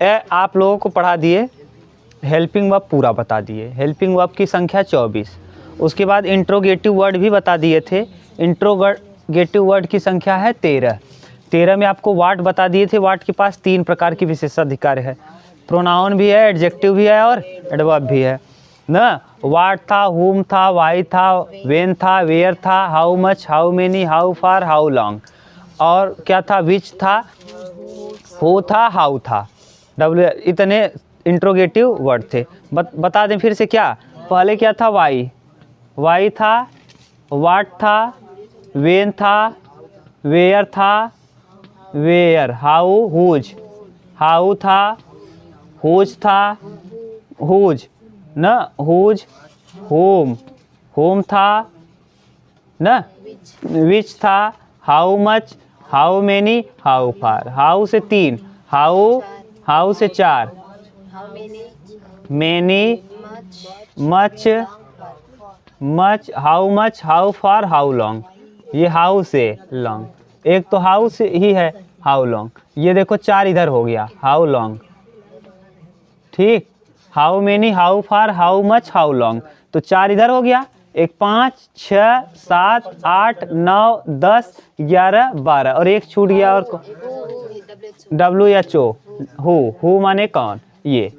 आप लोगों को पढ़ा दिए, हेल्पिंग वर्ब पूरा बता दिए, हेल्पिंग वर्ब की संख्या 24। उसके बाद इंट्रोगेटिव वर्ड भी बता दिए थे, इंट्रोगेटिव वर्ड की संख्या है 13। 13 में आपको वाट बता दिए थे, वाट के पास 3 प्रकार की विशेषाधिकार है, प्रोनाउन भी है, एडजेक्टिव भी है और एडवर्ब भी है ना। वाट था, हुम था, वाई था, वेन था, वेयर था, how much, how many, how far, how long, और क्या था, विच था, हु था, हाउ था, इतने इंट्रोगेटिव वर्ड थे। बता दें फिर से, क्या पहले क्या था, वाई था, वाट था, वेन था, वेयर था, वेयर, हाउ, हुज, हाउ था, हुज था, हुज न, हुज, होम था न, विच था, how much, how many, how far, how से 3, हाउ से 4, many, much, how much, how far, how long, ये हाउ से लॉन्ग, एक तो हाउ से ही है, हाउ लॉन्ग, ये देखो 4 इधर हो गया, हाउ लॉन्ग, ठीक, how many, how far, how much, how long, तो 4 इधर हो गया, एक 5, 6, 7, 8, 9, 10, 11, 12 और एक छूट गया, और डब्ल्यू एच ओ, हु माने कौन, ये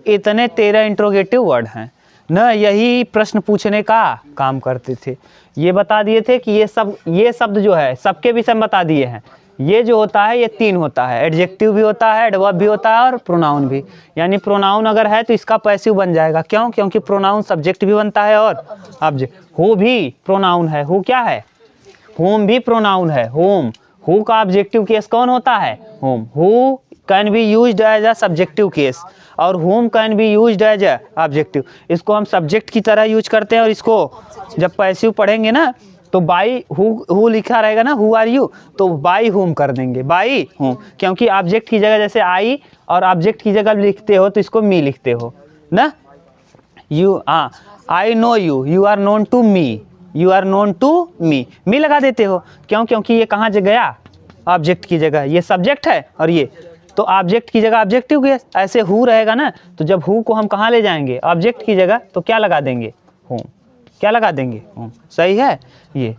इतने 13 इंट्रोगेटिव वर्ड हैं न। यही प्रश्न पूछने का काम करते थे। ये बता दिए थे कि ये शब्द जो है सबके विषय में बता दिए हैं। ये जो होता है ये 3 होता है, एडजेक्टिव भी होता है, एडवर्ब भी होता है और प्रोनाउन भी। यानी प्रोनाउन अगर है तो इसका पैसिव बन जाएगा, क्यों? क्योंकि प्रोनाउन सब्जेक्ट भी बनता है और ऑब्जेक्ट। हु भी प्रोनाउन है, हु क्या है, होम भी प्रोनाउन है, होम, हु का ऑब्जेक्टिव केस कौन होता है, whom, who can be used as a subjective case और whom can be used as a objective. इसको हम सब्जेक्ट की तरह यूज करते हैं और इसको जब पैसिव पढ़ेंगे ना तो बाई हु लिखा रहेगा ना, हु आर यू, तो बाई होम कर देंगे, बाई होम, क्योंकि ऑब्जेक्ट की जगह जैसे आई और ऑब्जेक्ट की जगह लिखते हो तो इसको मी लिखते हो ना। यू, हाँ, I know you, you are known to me, you are known to me लगा देते हो, क्यों? क्योंकि ये कहाँ जगह गया, ऑब्जेक्ट की जगह, ये सब्जेक्ट है और ये तो ऑब्जेक्ट की जगह ऑब्जेक्टिव केस। ऐसे हु रहेगा ना, तो जब हु को हम कहाँ ले जाएंगे, ऑब्जेक्ट की जगह, तो क्या लगा देंगे, होम, क्या लगा देंगे, होम, सही है ये।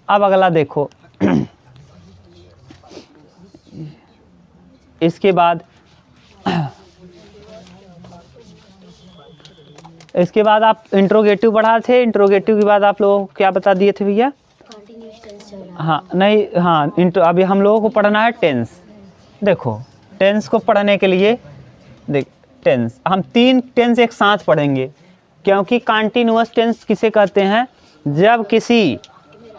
अब अगला देखो इसके बाद आप इंट्रोगेटिव पढ़ा थे। इंट्रोगेटिव के बाद आप लोगों को क्या बता दिए थे भैया, हाँ नहीं, हाँ अभी हम लोगों को पढ़ना है टेंस। देखो टेंस को पढ़ने के लिए देख, टेंस हम 3 टेंस एक साथ पढ़ेंगे, क्योंकि कंटीन्यूअस टेंस किसे कहते हैं, जब किसी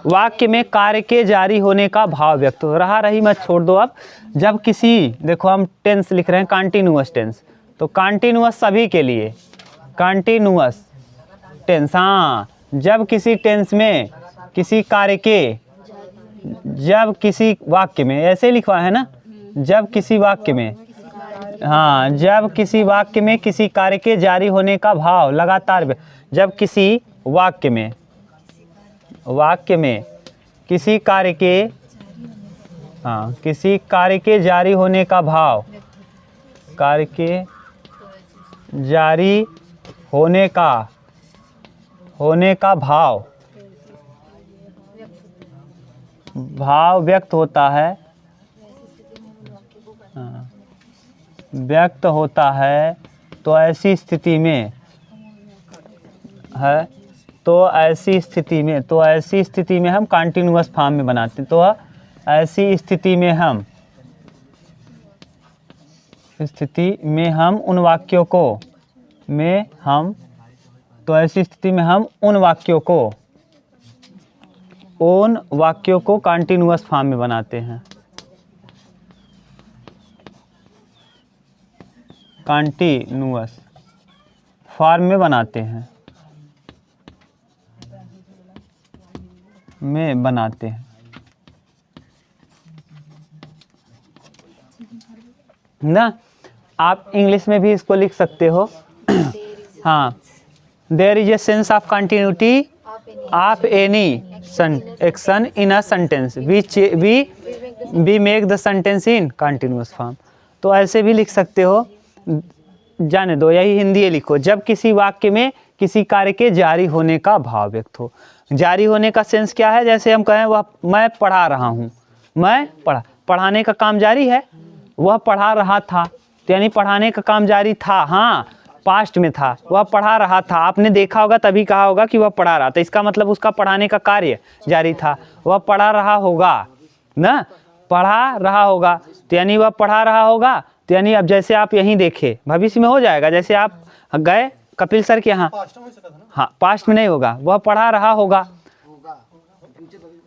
वाक्य में कार्य के जारी होने का भाव व्यक्त हो रहा, रही मत छोड़ दो। अब जब किसी, देखो हम टेंस लिख रहे हैं कंटीन्यूअस टेंस, तो कंटीन्यूअस सभी के लिए, कंटीन्यूअस टेंस, हाँ, जब किसी टेंस में किसी कार्य के, जब किसी वाक्य में, ऐसे लिखवा है ना, जब किसी वाक्य में, हाँ, जब किसी वाक्य में किसी कार्य के जारी होने का भाव लगातार, जब किसी वाक्य में किसी कार्य के, हाँ, किसी कार्य के जारी होने का भाव, कार्य के जारी होने का भाव व्यक्त होता है, व्यक्त होता है, तो ऐसी स्थिति में है, तो ऐसी स्थिति में हम कंटीन्यूअस फॉर्म में बनाते हैं। तो ऐसी स्थिति में हम उन वाक्यों को उन वाक्यों को कंटीन्यूअस फॉर्म में बनाते हैं, कंटीन्यूअस फॉर्म में बनाते हैं, ना। आप इंग्लिश में भी इसको लिख सकते हो, हाँ, there is a sense of continuity of any action in a sentence we make the sentence in continuous form. तो ऐसे भी लिख सकते हो, जाने दो, यही हिंदी लिखो। जब किसी वाक्य में किसी कार्य के जारी होने का भाव व्यक्त हो। जारी होने का सेंस क्या है, जैसे हम कहें वह मैं पढ़ा रहा हूँ, मैं पढ़ाने का काम जारी है, वह पढ़ा रहा था, तो यानी पढ़ाने का काम जारी था, हाँ पास्ट में था, वह पढ़ा रहा था, आपने देखा होगा तभी कहा होगा कि वह पढ़ा रहा था, इसका मतलब उसका पढ़ाने का कार्य जारी था। वह पढ़ा रहा होगा ना, पढ़ा रहा होगा, तो यानी वह पढ़ा रहा होगा, तो यानी अब जैसे आप यहीं देखें भविष्य में हो जाएगा, जैसे आप गए कपिल सर के यहाँ, हाँ पास्ट में नहीं होगा, वह पढ़ा रहा होगा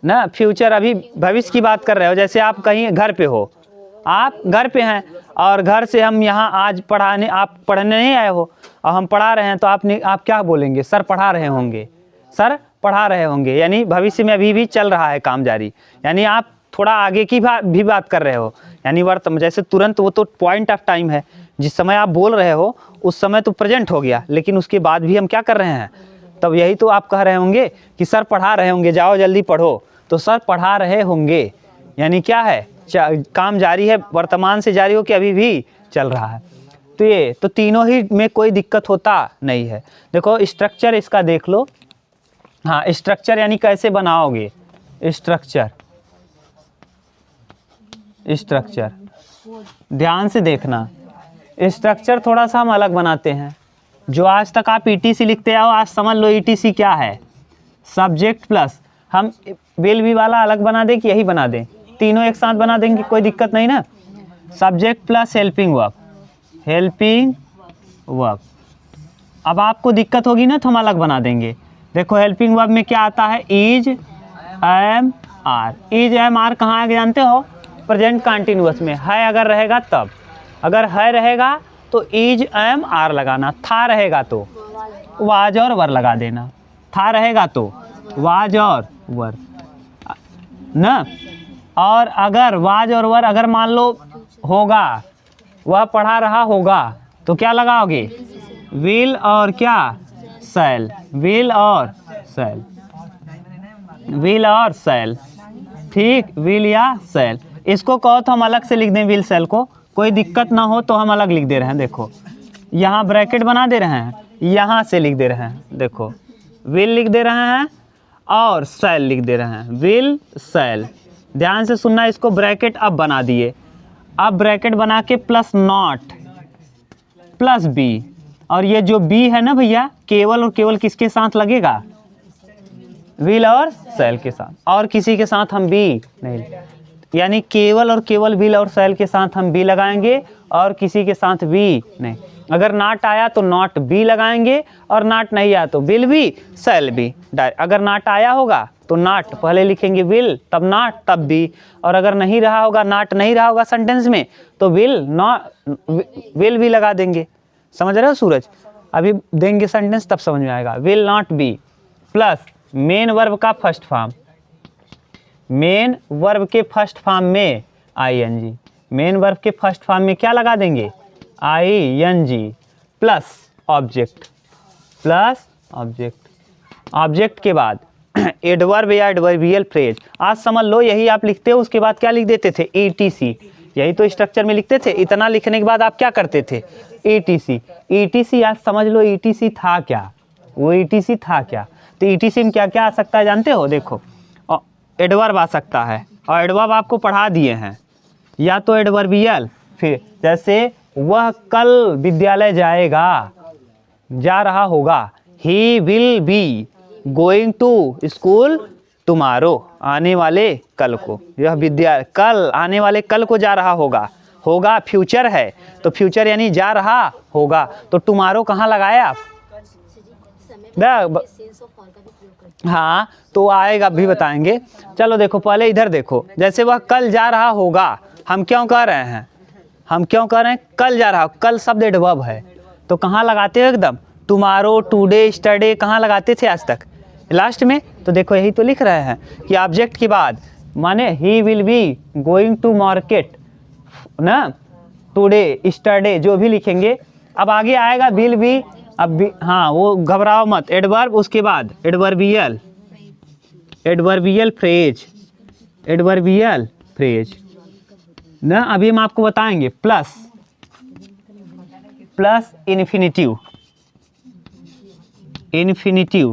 ना, फ्यूचर, अभी भविष्य की बात कर रहे हो। जैसे आप कहीं घर पे हो, आप घर पे हैं और घर से हम यहाँ आज पढ़ाने, आप पढ़ने नहीं आए हो और हम पढ़ा रहे हैं, तो आप क्या बोलेंगे, सर पढ़ा रहे होंगे, सर पढ़ा रहे होंगे, यानी भविष्य में अभी भी चल रहा है काम जारी, यानी आप थोड़ा आगे की भी बात कर रहे हो, यानी वर्तमान, जैसे तुरंत वो तो पॉइंट ऑफ टाइम है, जिस समय आप बोल रहे हो उस समय तो प्रेजेंट हो गया, लेकिन उसके बाद भी हम क्या कर रहे हैं, तब यही तो आप कह रहे होंगे कि सर पढ़ा रहे होंगे, जाओ जल्दी पढ़ो, तो सर पढ़ा रहे होंगे, यानी क्या है, काम जारी है, वर्तमान से जारी हो के अभी भी चल रहा है। तो ये तो तीनों ही में कोई दिक्कत होता नहीं है। देखो स्ट्रक्चर इसका देख लो, हाँ स्ट्रक्चर यानी कैसे बनाओगे, स्ट्रक्चर ध्यान से देखना, स्ट्रक्चर थोड़ा सा हम अलग बनाते हैं। जो आज तक आप ईटीसी लिखते आओ, आज समझ लो ईटीसी क्या है, सब्जेक्ट प्लस, हम विल बी वाला अलग बना दें कि यही बना दें, तीनों एक साथ बना देंगे, कोई दिक्कत नहीं ना। सब्जेक्ट प्लस हेल्पिंग वर्ब, अब आपको दिक्कत होगी ना तो हम अलग बना देंगे। देखो हेल्पिंग वर्ब में क्या आता है, is am are, is am are कहाँ आगे जानते हो, प्रेजेंट कंटिन्यूअस में है, अगर रहेगा तब, अगर है रहेगा तो इज एम आर लगाना, था रहेगा तो वाज और वर लगा देना, था रहेगा तो वाज और वर ना, और अगर वाज और वर अगर मान लो होगा, वह पढ़ा रहा होगा, तो क्या लगाओगे, विल और क्या, शैल, विल और शैल, ठीक, विल या शैल। इसको कहो तो हम अलग से लिख दें, विल शैल को, कोई दिक्कत ना हो तो हम अलग लिख दे रहे हैं। देखो यहाँ ब्रैकेट बना दे रहे हैं, यहाँ से लिख दे रहे हैं, देखो विल लिख दे रहे हैं और शैल लिख दे रहे हैं, विल शैल। ध्यान से सुनना, इसको ब्रैकेट अब बना दिए, अब ब्रैकेट बना के प्लस नॉट प्लस बी, और ये जो बी है ना भैया, केवल और केवल किसके साथ लगेगा, विल और शैल के साथ, और किसी के साथ हम बी नहीं, यानी केवल और केवल विल और शैल के साथ हम बी लगाएंगे और किसी के साथ बी नहीं। अगर नॉट आया तो नॉट बी लगाएंगे और नॉट नहीं आया तो विल बी शैल बी, अगर नॉट आया होगा तो नॉट पहले लिखेंगे विल, तब नॉट, तब बी, और अगर नहीं रहा होगा, नॉट नहीं रहा होगा सेंटेंस में, तो विल भी लगा देंगे। समझ रहे हो सूरज, अभी देंगे सेंटेंस तब समझ में आएगा। Will not be plus main verb का फर्स्ट फॉर्म, मेन वर्ब के फर्स्ट फॉर्म में आईएनजी, मेन वर्ब के फर्स्ट फॉर्म में क्या लगा देंगे, आईएनजी प्लस ऑब्जेक्ट, ऑब्जेक्ट के बाद एडवर्ब या एडवर्बियल फ्रेज। आज समझ लो यही आप लिखते हो, उसके बाद क्या लिख देते थे, ईटीसी, यही तो स्ट्रक्चर में लिखते थे। इतना लिखने के बाद आप क्या करते थे, ईटीसी। आज समझ लो ईटीसी था क्या, वो ईटीसी था क्या। तो ईटीसी में क्या क्या आ सकता है जानते हो, देखो एडवर्ब आ सकता है, और एडवर्ब आपको पढ़ा दिए हैं, या तो एडवर्बियल, फिर जैसे वह कल विद्यालय जाएगा, जा रहा होगा, he will be going to school tomorrow, आने वाले कल को, यह कल आने वाले कल को जा रहा होगा, होगा फ्यूचर है, तो फ्यूचर यानी जा रहा होगा, तो टुमारो कहाँ लगाया आप, हाँ तो आएगा भी बताएंगे। चलो देखो पहले इधर देखो, जैसे वह कल जा रहा होगा, हम क्यों कह रहे हैं, कल जा रहा, कल शब्द एडवर्ब है, तो कहाँ लगाते हो एकदम, टुमारो, टुडे, स्टरडे, कहाँ लगाते थे आज तक, लास्ट में। तो देखो यही तो लिख रहे हैं कि ऑब्जेक्ट के बाद माने he will be going to market ना, टुडे, स्टरडे, जो भी लिखेंगे। अब आगे आएगा विल बी, अब भी हाँ वो घबराओ मत, एडवर्ब, उसके बाद एडवर्बियल फ्रेज ना, अभी हम आपको बताएंगे, plus plus infinitive, infinitive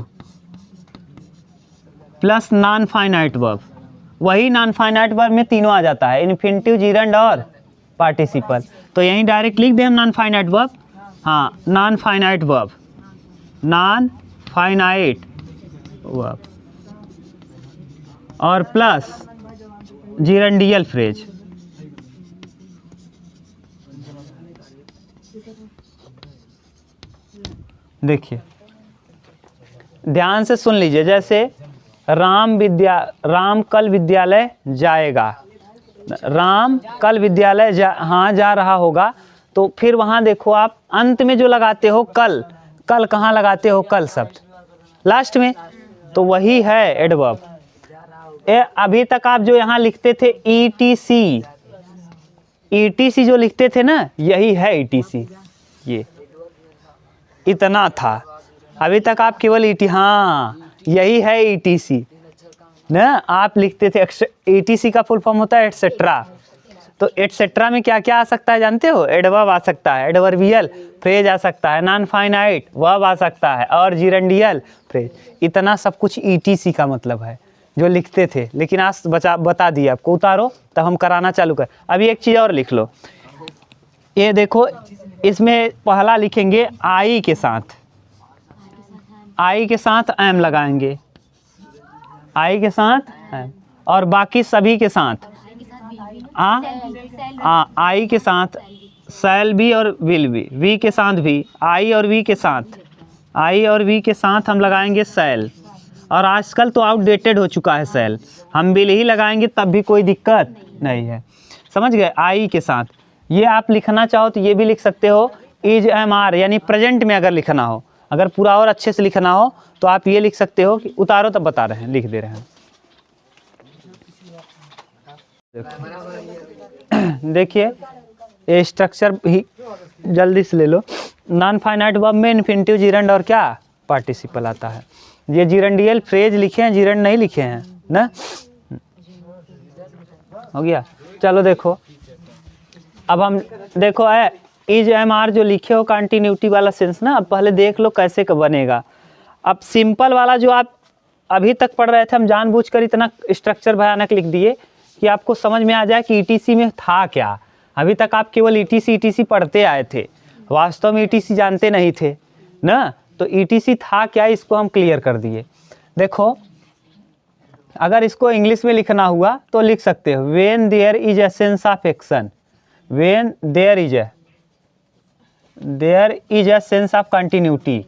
plus non finite verb. वही नॉन फाइनाइट वर्ब में तीनों आ जाता है, इन्फिनिटिव, जीरंड और पार्टिसिपल। तो यहीं डायरेक्ट लिख दें हम नॉन फाइनाइट वर्ब। हाँ, non finite verb, non finite verb और प्लस जीरंडियल फ्रेज। देखिए ध्यान से सुन लीजिए, जैसे राम कल विद्यालय जाएगा, राम कल विद्यालय जा रहा होगा। तो फिर वहाँ देखो आप अंत में जो लगाते हो कल, कल कहाँ लगाते हो, कल शब्द लास्ट में, तो वही है एडवर्ब। अभी तक आप जो यहाँ लिखते थे ETC, ETC जो लिखते थे ना, यही है ETC। ये इतना था, अभी तक आप केवल हाँ यही है ETC ना, आप लिखते थे। ETC का फुल फॉर्म होता है एटसेट्रा। तो एटसेट्रा में क्या क्या आ सकता है जानते हो? एडवर्ब आ सकता है, एडवर्बियल फ्रेज आ सकता है, नॉन फाइनाइट वर्ब आ सकता है और जीरंडियल फ्रेज। इतना सब कुछ ETC का मतलब है जो लिखते थे, लेकिन आज बता दिए आपको। उतारो तब हम कराना चालू कर। अभी एक चीज़ और लिख लो, ये देखो, इसमें पहला लिखेंगे आई के साथ, आई के साथ एम लगाएंगे, आई के साथ एम, और बाकी सभी के साथ आई के साथ शैल भी और विल भी, वी के साथ भी, आई और वी के साथ, आई और वी के साथ हम लगाएंगे शैल। और आजकल तो आउटडेटेड हो चुका है शैल, हम विल ही लगाएंगे तब भी कोई दिक्कत नहीं है। समझ गए? आई के साथ ये आप लिखना चाहो तो ये भी लिख सकते हो, इज एम आर, यानी प्रेजेंट में अगर लिखना हो, अगर पूरा और अच्छे से लिखना हो तो आप ये लिख सकते हो कि उतारो तब बता रहे हैं, लिख दे रहे हैं। देखिए ये स्ट्रक्चर ही जल्दी से ले लो। नॉन फाइनाइट वर्ब में इन्फिनिटिव, जीरंड और क्या पार्टिसिपल आता है। ये जीरंडियल फ्रेज लिखे हैं, जीरंड नहीं लिखे हैं ना। हो गया? चलो देखो, अब हम देखो इज एम आर जो लिखे हो कंटिन्यूटी वाला सेंस ना, अब पहले देख लो कैसे बनेगा। अब सिंपल वाला जो आप अभी तक पढ़ रहे थे, हम जानबूझकर इतना स्ट्रक्चर भयानक लिख दिए कि आपको समझ में आ जाए कि ETC में था क्या। अभी तक आप केवल ETC पढ़ते आए थे, वास्तव में ETC जानते नहीं थे ना। तो ETC था क्या, इसको हम क्लियर कर दिए। देखो अगर इसको इंग्लिश में लिखना हुआ तो लिख सकते हो, when there is a sense of action, when there is a sense of continuity,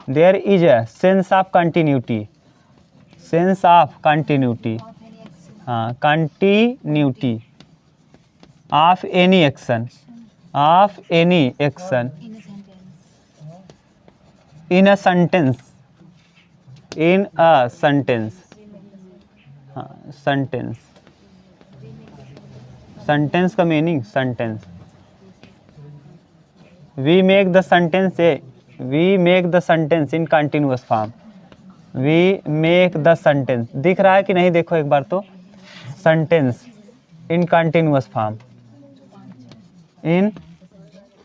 there is a sense of continuity, sense of continuity, हाँ continuity of any action, of any action in a sentence, in a sentence, हाँ sentence, sentence का meaning sentence. We make the sentence we make the sentence in continuous form, we make the sentence. दिख रहा है कि नहीं? देखो एक बार तो, sentence in continuous form, in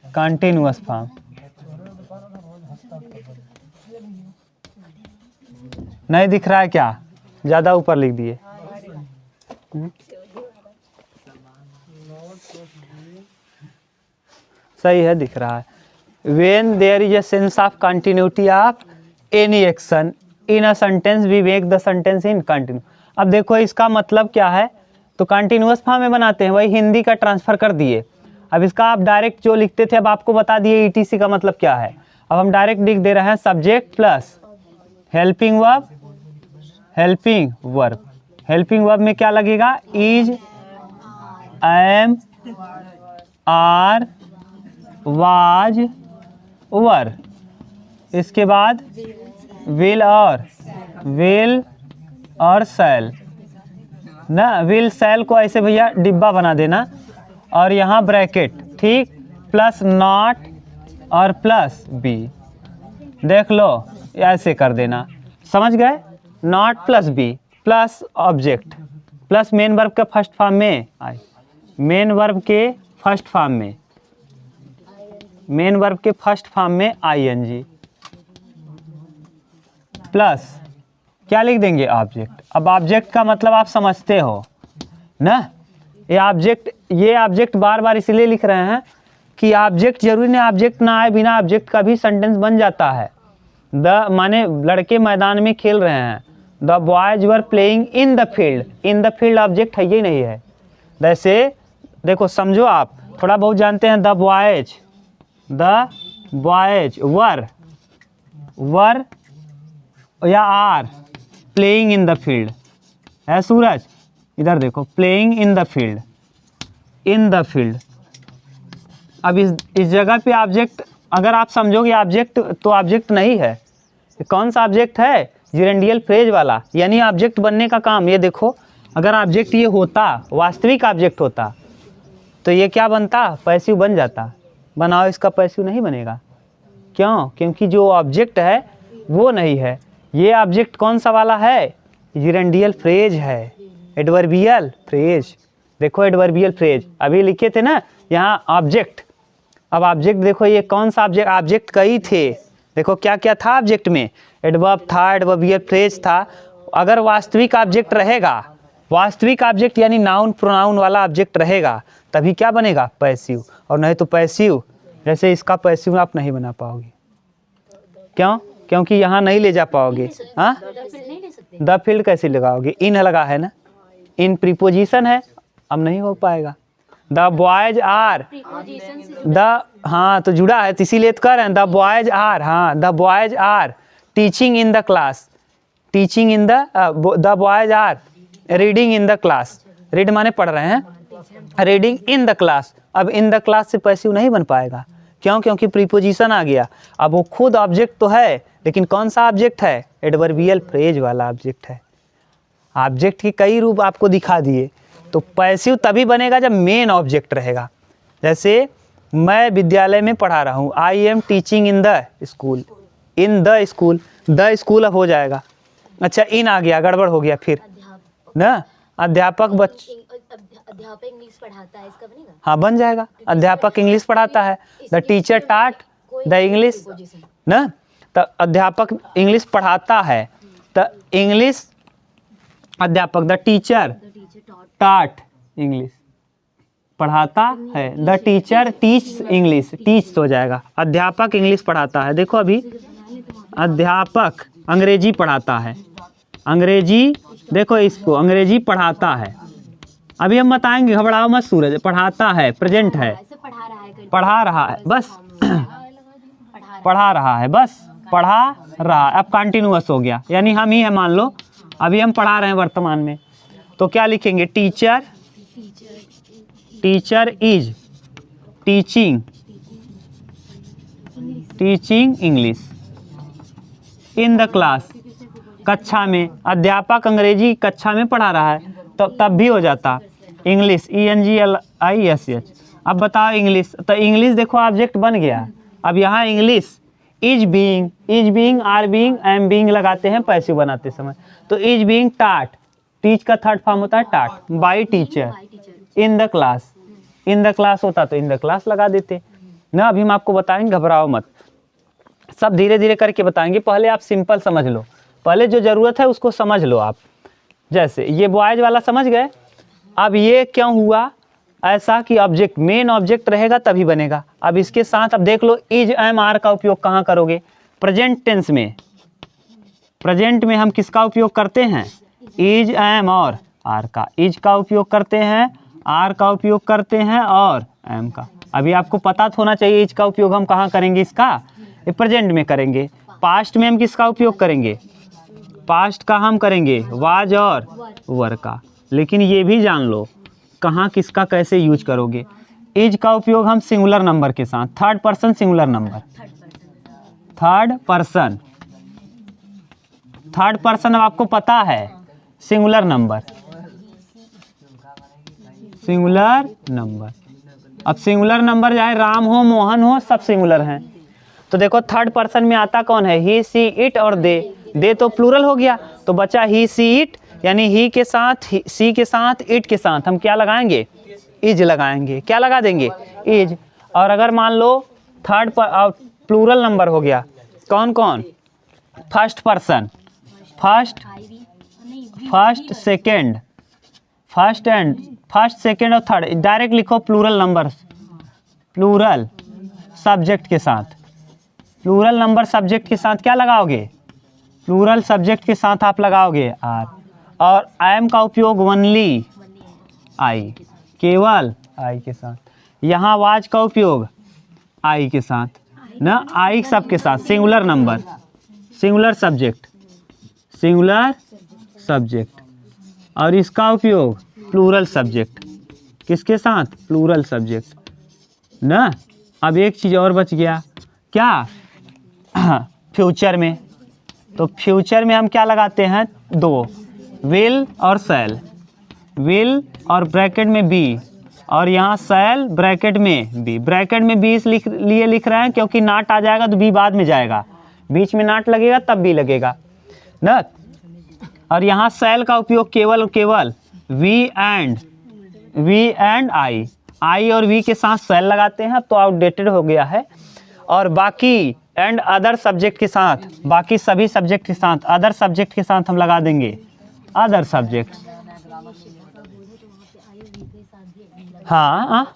continuous form. नहीं दिख रहा है क्या? ज़्यादा ऊपर लिख दिए। सही है, दिख रहा है। When there is a sense of continuity of any action in a sentence, we make the sentence in continue। अब देखो इसका मतलब क्या है, तो कंटिन्यूअस फॉर्म में बनाते हैं, वही हिंदी का ट्रांसफर कर दिए। अब इसका आप डायरेक्ट जो लिखते थे, अब आपको बता दिए ETC का मतलब क्या है। अब हम डायरेक्ट लिख दे रहे हैं, subject plus helping verb, helping verb. Helping verb में क्या लगेगा? इज, एम, आर, वाज, वर। इसके बाद विल और शैल ना। विल शैल को ऐसे भैया डिब्बा बना देना और यहाँ ब्रैकेट, ठीक, प्लस नॉट और प्लस बी। देख लो ऐसे कर देना, समझ गए? Not plus B plus object plus main verb के फर्स्ट फॉर्म में, मेन वर्ब के फर्स्ट फॉर्म में मेन वर्ब के फर्स्ट फॉर्म में ing प्लस क्या लिख देंगे ऑब्जेक्ट। अब ऑब्जेक्ट का मतलब आप समझते हो ना, ये ऑब्जेक्ट बार बार इसलिए लिख रहे हैं कि ऑब्जेक्ट जरूरी नहीं ऑब्जेक्ट ना आए, बिना ऑब्जेक्ट का भी सेंटेंस बन जाता है। द माने लड़के मैदान में खेल रहे हैं, the boys were playing in the field, in the field object है ही नहीं है। वैसे देखो समझो, आप थोड़ा बहुत जानते हैं, द बॉयज वर या are playing in the field है। सूरज इधर देखो, प्लेइंग इन द फील्ड। अब इस जगह पे ऑब्जेक्ट अगर आप समझोगे ऑब्जेक्ट तो ऑब्जेक्ट नहीं है। कौन सा ऑब्जेक्ट है? जिरेंडियल फ्रेज वाला, यानी ऑब्जेक्ट बनने का काम। ये देखो, अगर ऑब्जेक्ट ये होता, वास्तविक ऑब्जेक्ट होता, तो ये क्या बनता? पैसिव बन जाता। बनाओ, इसका पैसिव नहीं बनेगा। क्यों? क्योंकि जो ऑब्जेक्ट है वो नहीं है। ये ऑब्जेक्ट कौन सा वाला है? जिरेंडियल फ्रेज है, एडवर्बियल फ्रेज। देखो एडवर्बियल फ्रेज अभी लिखे थे ना यहाँ ऑब्जेक्ट। अब ऑब्जेक्ट देखो, ये कौन सा ऑब्जेक्ट? ऑब्जेक्ट कई थे। देखो क्या क्या था ऑब्जेक्ट में? एडवर्ब था, एडवर्बियल फ्रेज था। अगर वास्तविक ऑब्जेक्ट रहेगा, वास्तविक ऑब्जेक्ट यानी नाउन प्रोनाउन वाला ऑब्जेक्ट रहेगा, तभी क्या बनेगा? पैसिव। और नहीं तो पैसिव, जैसे इसका पैसिव आप नहीं बना पाओगे। क्यों? क्योंकि यहाँ नहीं ले जा पाओगे। हाँ, द फील्ड कैसे लगाओगे? इन लगा है ना, इन प्रीपोजिशन है, अब नहीं हो पाएगा। द बॉयज आर, हाँ तो जुड़ा है, तो इसीलिए तो कह रहे हैं द बॉयज आर। हाँ, the boys are teaching in the class, teaching in the boys are reading in the class. Read माने पढ़ रहे हैं, रीडिंग इन द क्लास। अब इन द क्लास से पैसिव नहीं बन पाएगा। क्यों? क्योंकि प्रीपोजिशन आ गया। अब वो खुद ऑब्जेक्ट तो है, लेकिन कौन सा ऑब्जेक्ट है? एडवर्बियल फ्रेज वाला ऑब्जेक्ट है। ऑब्जेक्ट के कई रूप आपको दिखा दिए, तो पैसिव तभी बनेगा जब मेन ऑब्जेक्ट रहेगा। जैसे मैं विद्यालय में पढ़ा रहा हूँ, I am teaching in the school, in the school, the school अब हो जाएगा। अच्छा, इन आ गया, गड़बड़ हो गया फिर ना। अध्यापक अध्यापक इंग्लिश पढ़ाता है, इसका बनेगा? हाँ बन जाएगा, अध्यापक इंग्लिश पढ़ाता है। द टीचर टाट द इंग्लिश ना, तो अध्यापक इंग्लिश पढ़ाता है, तो इंग्लिश अध्यापक, द टीचर टाट इंग्लिश पढ़ाता है, the teacher teach English, teach हो जाएगा। अध्यापक इंग्लिश पढ़ाता है। देखो अभी अध्यापक अंग्रेजी पढ़ाता है, अंग्रेजी देखो इसको अंग्रेजी पढ़ाता है। अभी हम बताएंगे, घबराओ मत सूरज। पढ़ाता है, प्रेजेंट है, पढ़ा रहा है, बस पढ़ा रहा है, बस पढ़ा रहा। अब कंटिन्यूअस हो गया, यानी हम ही है, मान लो अभी हम पढ़ा रहे हैं वर्तमान में, तो क्या लिखेंगे? Teacher, teacher is teaching, teaching English in the class, कक्षा में। अध्यापक अंग्रेजी कक्षा में पढ़ा रहा है, तो तब भी हो जाता इंग्लिश, ENGLISH। अब बताओ इंग्लिश, तो इंग्लिश देखो ऑब्जेक्ट बन गया। अब यहाँ English is being, are being, am being लगाते हैं पैसिव बनाते समय, तो इज बीइंग टाट, टीच का थर्ड फॉर्म होता है taught, by teacher in the class, in the class होता तो इन द क्लास लगा देते ना। अभी हम आपको बताएंगे, घबराओ मत, सब धीरे धीरे करके बताएंगे। पहले आप सिंपल समझ लो, पहले जो ज़रूरत है उसको समझ लो आप। जैसे ये बॉयज वाला समझ गए। अब ये क्यों हुआ ऐसा कि ऑब्जेक्ट, मेन ऑब्जेक्ट रहेगा तभी बनेगा। अब इसके साथ अब देख लो, इज एम आर का उपयोग कहाँ करोगे? प्रेजेंट टेंस में। प्रेजेंट में हम किसका उपयोग करते हैं? इज एम और आर का। इज का उपयोग करते हैं, आर का उपयोग करते हैं और एम का। अभी आपको पता तो होना चाहिए इज का उपयोग हम कहाँ करेंगे, इसका प्रेजेंट में करेंगे। पास्ट में हम किसका उपयोग करेंगे? पास्ट का हम करेंगे वाज और वर का। लेकिन ये भी जान लो कहाँ किसका कैसे यूज करोगे। इज का उपयोग हम सिंगुलर नंबर के साथ, third person singular number, third person, third person अब आपको पता है सिंगुलर नंबर, सिंगुलर नंबर। अब सिंगुलर नंबर चाहे राम हो, मोहन हो, सब सिंगुलर हैं। तो देखो थर्ड पर्सन में आता कौन है? ही, सी, इट और दे तो प्लूरल हो गया, तो बचा ही, सी, इट, यानी ही के साथ, सी के साथ, इट के साथ हम क्या लगाएंगे? इज लगाएंगे। क्या लगा देंगे? इज। और अगर मान लो थर्ड प्लूरल नंबर हो गया कौन कौन, first person, first second, first second और थर्ड, डायरेक्ट लिखो प्लूरल नंबर, प्लूरल सब्जेक्ट के साथ, प्लूरल नंबर सब्जेक्ट के साथ क्या लगाओगे, प्लूरल सब्जेक्ट के साथ आप लगाओगे आर, और एम का उपयोग ओनली आई, केवल आई के साथ, यहाँ वाज का उपयोग आई के साथ ना, आई सबके साथ, singular number, singular subject, singular subject, और इसका उपयोग प्लूरल सब्जेक्ट, किसके साथ, प्लूरल सब्जेक्ट ना। अब एक चीज़ और बच गया क्या, फ्यूचर में, तो फ्यूचर में हम क्या लगाते हैं, दो, विल और शैल, विल और ब्रैकेट में बी, और यहाँ शैल ब्रैकेट में बी, ब्रैकेट में बी इसलिए लिख रहे हैं क्योंकि नाट आ जाएगा तो बी बाद में जाएगा, बीच में नाट लगेगा तब बी लगेगा ना। और यहाँ शैल का उपयोग केवल और केवल वी एंड आई और वी के साथ शैल लगाते हैं, तो आउटडेटेड हो गया है। और बाकी एंड अदर सब्जेक्ट के साथ, बाकी सभी सब्जेक्ट के साथ, अदर सब्जेक्ट के साथ हम लगा देंगे अदर सब्जेक्ट। हाँ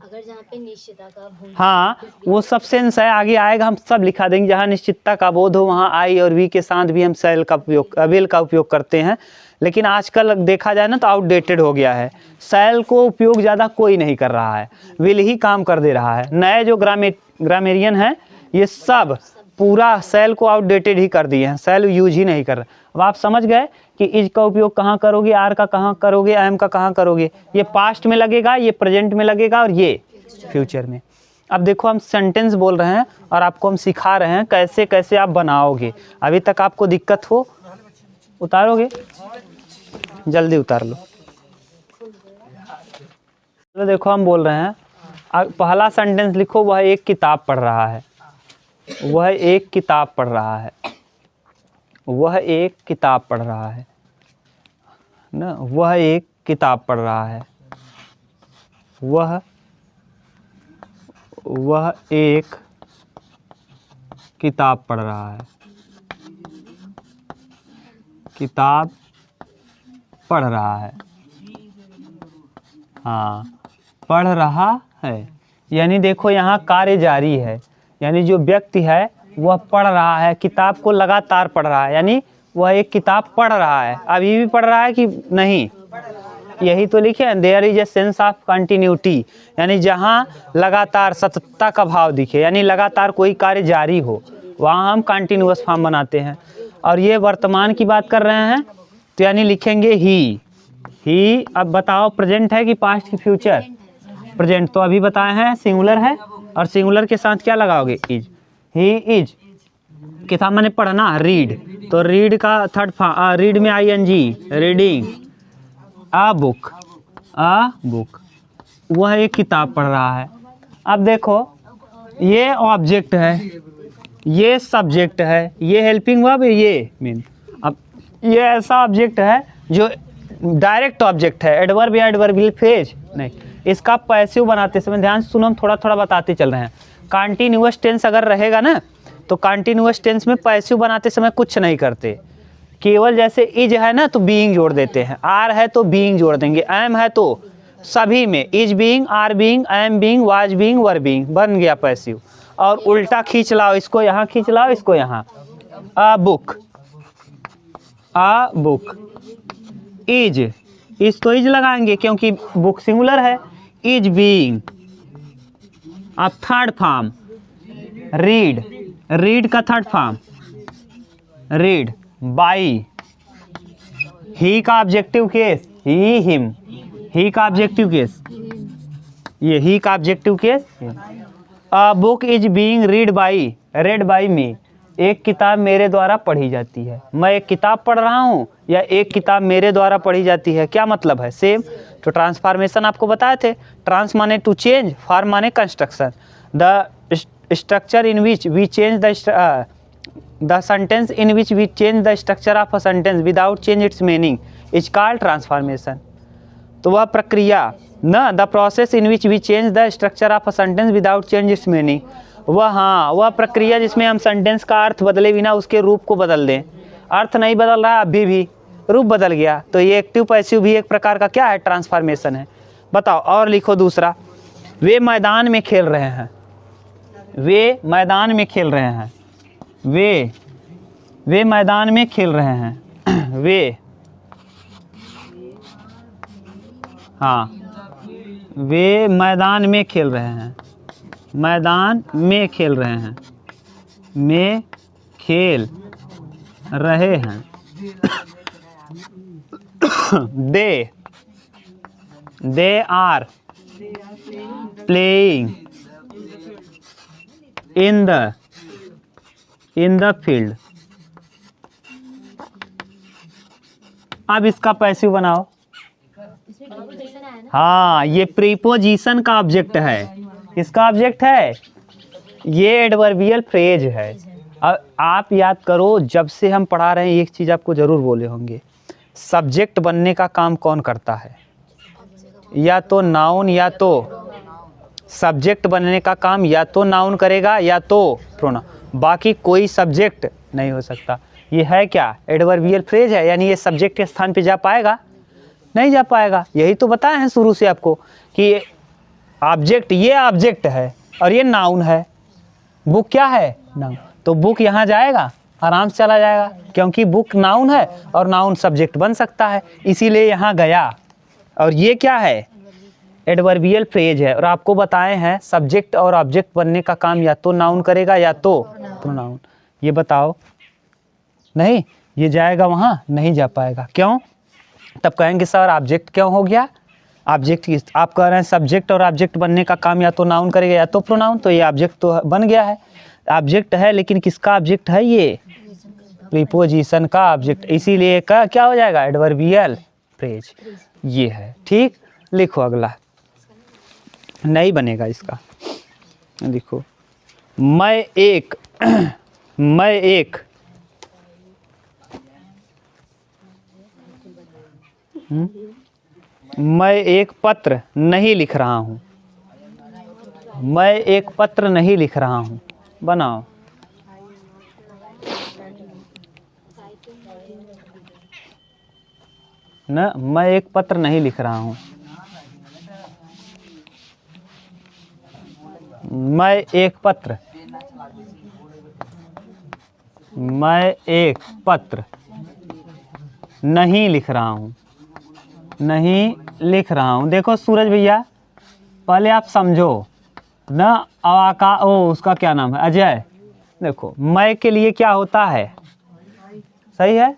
अगर जहाँ पे निश्चितता का बोध, हाँ वो सब सेंस है, आगे आएगा हम सब लिखा देंगे, जहाँ निश्चितता का बोध हो वहाँ आई और वी के साथ भी हम शैल का उपयोग, विल का उपयोग करते हैं। लेकिन आजकल देखा जाए ना तो आउटडेटेड हो गया है, शैल को उपयोग ज़्यादा कोई नहीं कर रहा है, विल ही काम कर दे रहा है। नए जो ग्रामेरियन हैं ये सब पूरा शैल को आउटडेटेड ही कर दिए हैं, शैल यूज ही नहीं कर रहे। अब आप समझ गए कि इज का उपयोग कहाँ करोगे, आर का कहाँ करोगे, एम का कहाँ करोगे, ये पास्ट में लगेगा, ये प्रेजेंट में लगेगा और ये फ्यूचर में। अब देखो हम सेंटेंस बोल रहे हैं और आपको हम सिखा रहे हैं कैसे कैसे आप बनाओगे। अभी तक आपको दिक्कत हो, उतारोगे, जल्दी उतार लो। तो देखो हम बोल रहे हैं, पहला सेंटेंस लिखो, वह एक किताब पढ़ रहा है, वह एक किताब पढ़ रहा है, वह एक किताब पढ़ रहा है ना, वह एक किताब पढ़ रहा है, वह एक किताब पढ़ रहा है, किताब पढ़ रहा है, हाँ पढ़ रहा है, यानी देखो यहाँ कार्य जारी है, यानी जो व्यक्ति है वह पढ़ रहा है, किताब को लगातार पढ़ रहा है, यानी वह एक किताब पढ़ रहा है। अभी भी पढ़ रहा है कि नहीं, यही तो लिखे, there is a sense of continuity, यानी जहाँ लगातार सततता का भाव दिखे, यानी लगातार कोई कार्य जारी हो, वहाँ हम कंटिन्यूअस फॉर्म बनाते हैं। और ये वर्तमान की बात कर रहे हैं तो यानी लिखेंगे ही। अब बताओ प्रेजेंट है कि पास्ट की फ्यूचर, प्रेजेंट तो अभी बताए हैं सिंगुलर है, और सिंगुलर के साथ क्या लगाओगे, इज, ही इज, किताब मैंने पढ़ना, रीड, तो रीड का थर्ड फॉर्म, रीड में ING, रीडिंग, अ बुक, वह एक किताब पढ़ रहा है। अब देखो ये ऑब्जेक्ट है, ये सब्जेक्ट है, ये हेल्पिंग वर्ब, ये मीन। अब ये ऐसा ऑब्जेक्ट है जो डायरेक्ट ऑब्जेक्ट है, एडवर्ब या एडवर्बियल फ्रेज नहीं, इसका पैसिव बनाते समय ध्यान से सुनो, हम थोड़ा थोड़ा बताते चल रहे हैं। कंटिन्यूअस टेंस अगर रहेगा ना तो कंटिन्यूअस टेंस में पैसिव बनाते समय कुछ नहीं करते, केवल जैसे इज है ना तो बीइंग जोड़ देते हैं, आर है तो बीइंग जोड़ देंगे, एम है तो सभी में is being, are being, am being, was being, were being, बन गया पैसिव। और उल्टा खींच लाओ, इसको यहाँ खींच लाओ, इसको यहाँ, अ बुक, इज तो इज लगाएंगे क्योंकि बुक सिंगुलर है, इज बीइंग। अब थर्ड फॉर्म रीड का third form read, by, he का objective case, he him, he का ऑब्जेक्टिव केस, ये ही का objective case. A book is being read by me, एक किताब मेरे द्वारा पढ़ी जाती है। मैं एक किताब पढ़ रहा हूँ या एक किताब मेरे द्वारा पढ़ी जाती है, क्या मतलब है, सेम। तो ट्रांसफॉर्मेशन आपको बताए थे, ट्रांस माने टू चेंज, फॉर्म माने construction. The structure in which we change the sentence in which we change the structure of a sentence without change its meaning is called transformation. तो वह प्रक्रिया न, the process in which we change the structure of a sentence without change its meaning, वह, हाँ, वह प्रक्रिया जिसमें हम सेंटेंस का अर्थ बदले बिना उसके रूप को बदल दें। अर्थ नहीं बदल रहा है अभी भी, रूप बदल गया, तो ये एक्टिव पैसिव भी एक प्रकार का क्या है, ट्रांसफॉर्मेशन है। बताओ और लिखो दूसरा, वे मैदान में खेल रहे हैं, वे मैदान में खेल रहे हैं, वे मैदान में खेल रहे हैं, वे, हाँ, वे मैदान में खेल रहे हैं, मैदान में खेल रहे हैं, में खेल रहे हैं। They are playing in the field. अब इसका पैसिव बनाओ। इसमें प्रीपोजिशन है ना। हाँ, ये प्रीपोजिशन का ऑब्जेक्ट है, किसका ऑब्जेक्ट है, ये एडवर्बियल फ्रेज है। अब आप याद करो, जब से हम पढ़ा रहे हैं एक चीज़ आपको ज़रूर बोले होंगे, सब्जेक्ट बनने का काम कौन करता है, या तो नाउन या तो सब्जेक्ट बनने का काम या तो नाउन करेगा या तो प्रोनाउन, बाकी कोई सब्जेक्ट नहीं हो सकता। ये है क्या, एडवर्बियल फ्रेज है, यानी ये सब्जेक्ट के स्थान पे जा पाएगा, नहीं जा पाएगा। यही तो बताए हैं शुरू से आपको कि ऑब्जेक्ट, ये ऑब्जेक्ट है और ये नाउन है। बुक क्या है, नाउन, तो बुक यहाँ जाएगा, आराम से चला जाएगा, क्योंकि बुक नाउन है और नाउन सब्जेक्ट बन सकता है, इसीलिए यहाँ गया। और ये क्या है, एडवर्बियल फ्रेज है, और आपको बताए हैं सब्जेक्ट और ऑब्जेक्ट बनने का काम या तो नाउन करेगा या तो प्रोनाउन। ये बताओ, नहीं, ये जाएगा वहाँ, नहीं जा पाएगा, क्यों? तब कहेंगे सर ऑब्जेक्ट क्यों हो गया, ऑब्जेक्ट, आप कह रहे हैं सब्जेक्ट और ऑब्जेक्ट बनने का काम या तो नाउन करेगा या तो प्रोनाउन, तो ये ऑब्जेक्ट तो बन गया है, ऑब्जेक्ट है, लेकिन किसका ऑब्जेक्ट है, ये प्रीपोजिशन का ऑब्जेक्ट, इसीलिए का क्या हो जाएगा, एडवर्बियल फ्रेज। ये है, ठीक। लिखो अगला, नहीं बनेगा इसका, देखो, मैं एक मैं एक पत्र नहीं लिख रहा हूँ, मैं एक पत्र नहीं लिख रहा हूँ, बनाओ। न, मैं एक पत्र नहीं लिख रहा हूँ, मैं एक पत्र नहीं लिख रहा हूँ, नहीं लिख रहा हूँ। देखो सूरज भैया, पहले आप समझो न, उसका क्या नाम है, अजय। देखो मैं के लिए क्या होता है, सही है।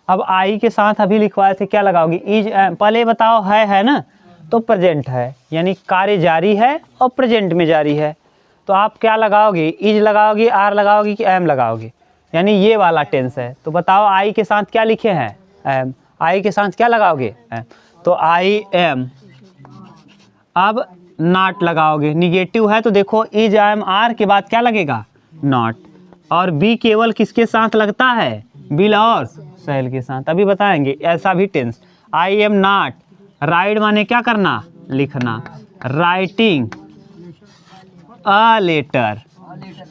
अब आई के साथ अभी लिखवाए थे, क्या लगाओगी, इज, पहले बताओ, है ना, तो प्रेजेंट है, यानी कार्य जारी है और प्रेजेंट में जारी है, तो आप क्या लगाओगे, इज लगाओगी, आर लगाओगी कि एम लगाओगी, यानी ये वाला टेंस है। तो बताओ आई के साथ क्या लिखे हैं, एम, आई के साथ क्या लगाओगे, एम, तो आई एम। अब नॉट लगाओगे, निगेटिव है तो देखो इज, एम, आर के बाद क्या लगेगा, नॉट, और बी केवल किसके साथ लगता है, बिल और सेल के साथ, अभी बताएंगे। ऐसा भी tense, I am not, write माने क्या करना, लिखना, writing a letter,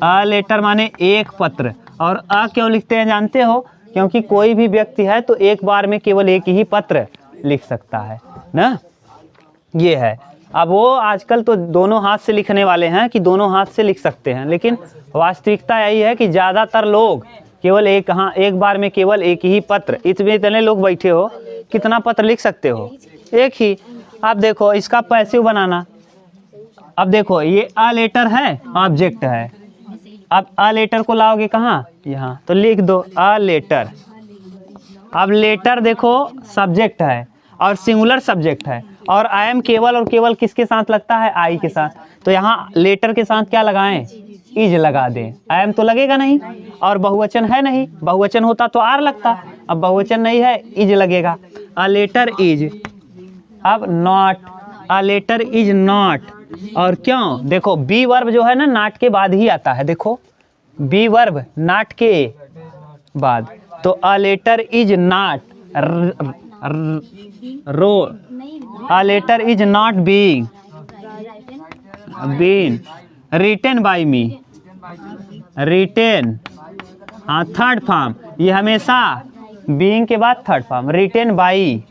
a letter माने एक पत्र, और अ क्यों लिखते हैं जानते हो, क्योंकि कोई भी व्यक्ति है तो एक बार में केवल एक ही पत्र लिख सकता है ना, ये है। अब वो आजकल तो दोनों हाथ से लिखने वाले हैं कि दोनों हाथ से लिख सकते हैं, लेकिन वास्तविकता यही है कि ज़्यादातर लोग केवल एक, हाँ, एक बार में केवल एक ही पत्र, इतने लोग बैठे हो, कितना पत्र लिख सकते हो, एक ही। अब देखो इसका पैसिव बनाना, अब देखो ये अ लेटर है, ऑब्जेक्ट है, अब अ लेटर को लाओगे कहाँ, यहाँ, तो लिख दो अ लेटर। अब लेटर देखो सब्जेक्ट है और सिंगुलर सब्जेक्ट है, और आई एम केवल और केवल किसके साथ लगता है, आई के साथ, तो यहाँ लेटर के साथ क्या लगाएं, इज लगा दें, आई एम तो लगेगा नहीं, और बहुवचन है नहीं, बहुवचन होता तो आर लगता, अब बहुवचन नहीं है, इज लगेगा, अ लेटर इज। अब not, a letter is not, और क्यों, देखो बी वर्ब जो है ना नॉट के बाद ही आता है, देखो बी वर्ब नॉट के बाद, तो a letter is not wrote, a letter is not been written by me, written, हाँ थर्ड फॉर्म, ये हमेशा बीइंग के बाद third form, written by,